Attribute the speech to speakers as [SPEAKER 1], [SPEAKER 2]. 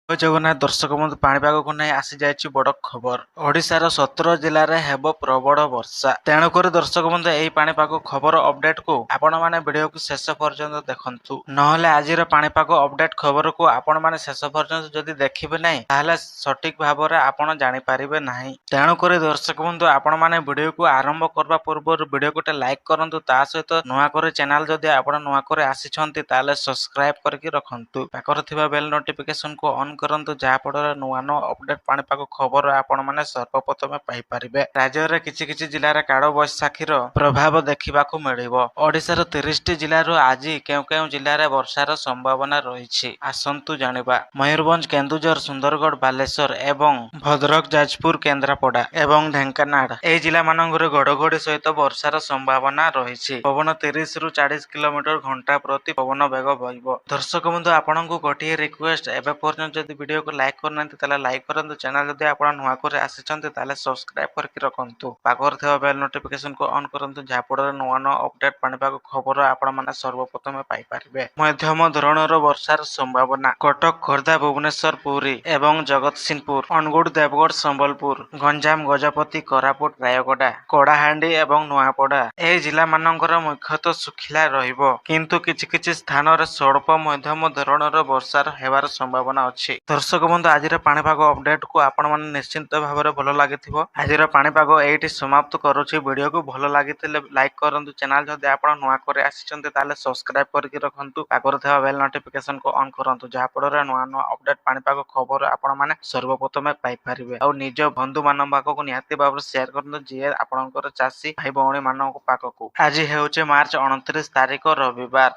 [SPEAKER 1] ଜୟ ଜଗନ୍ନାଥ ଦର୍ଶକ ବନ୍ଧୁ ପାଣିପାଗକୁ ନେଇ ଆସିଯାଇଛି ବଡ଼ ଖବର। ଓଡ଼ିଶାର 17 ଜିଲ୍ଲାରେ ହେବ ପ୍ରବଳ ବର୍ଷା। ତେଣୁକରି ଦର୍ଶକ ବନ୍ଧୁ ଏହି ପାଣିପାଗ ଖବର ଅପଡେଟକୁ ଆପଣମାନେ ଭିଡ଼ିଓକୁ ଶେଷ ପର୍ଯ୍ୟନ୍ତ ଦେଖନ୍ତୁ। ନହେଲେ ଆଜିର ପାଣିପାଗ ଅପଡେଟ ଖବରକୁ ଆପଣମାନେ ଶେଷ ପର୍ଯ୍ୟନ୍ତ ଯଦି ଦେଖିବେ ନାହିଁ ତାହେଲେ ସଠିକ ଭାବରେ ଆପଣ ଜାଣିପାରିବେ ନାହିଁ। ତେଣୁକରି ଦର୍ଶକ ବନ୍ଧୁ ଆପଣମାନେ ଭିଡ଼ିଓକୁ ଆରମ୍ଭ କରିବା ପୂର୍ବରୁ ଭିଡ଼ିଓକୁ ଗୋଟେ ଲାଇକ୍ କରନ୍ତୁ। ତା ସହିତ ନୂଆ କରି ଚ୍ୟାନେଲ ଯଦି ଆପଣ ନୂଆ କରି ଆସିଛନ୍ତି ତାହେଲେ ସବସ୍କ୍ରାଇବ କରିକି ରଖନ୍ତୁ। ପାଖରେ ଥିବା ବେଲ ନୋଟିଫିକେସନକୁ ଅନ୍ କରନ୍ତୁ, ଯାହାଫଳରେ ନୂଆ ନୂଆ ଅପଡେଟ ପାଣିପାଗ ଖବର ଆପଣମାନେ ସର୍ବପ୍ରଥମେ ପାଇପାରିବେ। ରାଜ୍ୟରେ କିଛି କିଛି ଜିଲ୍ଲାରେ କାଳବୈଶାଖୀର ପ୍ରଭାବ ଦେଖିବାକୁ ମିଳିବ। ଓଡ଼ିଶାର 30ଟି ଜିଲ୍ଲାରୁ ଆଜି କେଉଁ କେଉଁ ଜିଲ୍ଲାରେ ବର୍ଷାର ସମ୍ଭାବନା ରହିଛି ଆସନ୍ତୁ ଜାଣିବା। ମୟୂରଭଞ୍ଜ, କେନ୍ଦୁଝର, ସୁନ୍ଦରଗଡ଼, ବାଲେଶ୍ୱର ଏବଂ ଭଦ୍ରକ, ଯାଜପୁର, କେନ୍ଦ୍ରାପଡ଼ା ଏବଂ ଢେଙ୍କାନାଳ ଏହି ଜିଲ୍ଲାମାନଙ୍କରେ ଘଡ଼ଘଡ଼ି ସହିତ ବର୍ଷାର ସମ୍ଭାବନା ରହିଛି। ପବନ 30ରୁ 40 କିଲୋମିଟର ଘଣ୍ଟା ପ୍ରତି ପବନ ବେଗ ବହିବ। ଦର୍ଶକ ବନ୍ଧୁ ଆପଣଙ୍କୁ ଗୋଟିଏ ରିକ୍ୱେଷ୍ଟ, ଏବେ ପର୍ଯ୍ୟନ୍ତ ଯଦି ଭିଡ଼ିଓକୁ ଲାଇକ୍ କରିନାହାନ୍ତି ତାହେଲେ ଲାଇକ୍ କରନ୍ତୁ। ଚ୍ୟାନେଲ ଯଦି ଆପଣ ନୂଆ କରି ଆସିଛନ୍ତି ତାହେଲେ ସବସ୍କ୍ରାଇବ କରିକି ରଖନ୍ତୁ। ପାଖରେ ଥିବା ବେଲ ନୋଟିଫିକେସନକୁ ଅନ୍ କରନ୍ତୁ, ଯାହାଫଳରେ ନୂଆ ନୂଆ ଅପଡେଟ ପାଣିପାଗ ଖବର ଆପଣମାନେ ସର୍ବପ୍ରଥମେ ପାଇପାରିବେ। ମଧ୍ୟମ ଧରଣର ବର୍ଷାର ସମ୍ଭାବନା। କଟକ, ଖୋର୍ଦ୍ଧା, ଭୁବନେଶ୍ୱର, ପୁରୀ ଏବଂ ଜଗତସିଂହପୁର, ଅନୁଗୁଳ, ଦେବଗଡ଼, ସମ୍ବଲପୁର, ଗଞ୍ଜାମ, ଗଜପତି, କୋରାପୁଟ, ରାୟଗଡ଼ା, କଳାହାଣ୍ଡି ଏବଂ ନୂଆପଡ଼ା ଏହି ଜିଲ୍ଲାମାନଙ୍କର ମୁଖ୍ୟତଃ ଶୁଖିଲା ରହିବ, କିନ୍ତୁ କିଛି କିଛି ସ୍ଥାନରେ ସ୍ୱଳ୍ପ ମଧ୍ୟମ ଧରଣର ବର୍ଷା ହେବାର ସମ୍ଭାବନା ଅଛି। ଦର୍ଶକ ବନ୍ଧୁ ଆଜିର ପାଣିପାଗ ଅପଡେଟକୁ ଆପଣମାନେ ନିଶ୍ଚିନ୍ତ ଭାବରେ ଭଲ ଲାଗିଥିବ। ଆଜିର ପାଣିପାଗ ଏଇଠି ସମାପ୍ତ କରୁଛି। ଭିଡ଼ିଓକୁ ଭଲ ଲାଗିଥିଲେ ଲାଇକ୍ କରନ୍ତୁ। ଚ୍ୟାନେଲ ଯଦି ଆପଣ ନୂଆ କରି ଆସିଛନ୍ତି ତାହେଲେ ସବସ୍କ୍ରାଇବ କରିକି ରଖନ୍ତୁ। ପାଖରେ ଥିବା ବେଲ ନୋଟିଫିକେସନକୁ ଅନ୍ କରନ୍ତୁ, ଯାହାଫଳରେ ନୂଆ ନୂଆ ଅପଡେଟ ପାଣିପାଗ ଖବର ଆପଣମାନେ ସର୍ବପ୍ରଥମେ ପାଇପାରିବେ। ଆଉ ନିଜ ବନ୍ଧୁମାନଙ୍କ ପାଖକୁ ନିହାତି ଭାବରେ ସେୟାର କରନ୍ତୁ, ଯିଏ ଆପଣଙ୍କର ଚାଷୀ ଭାଇ ଭଉଣୀ ମାନଙ୍କ ପାଖକୁ। ଆଜି ହେଉଛି ମାର୍ଚ୍ଚ 29 ତାରିଖ, ରବିବାର।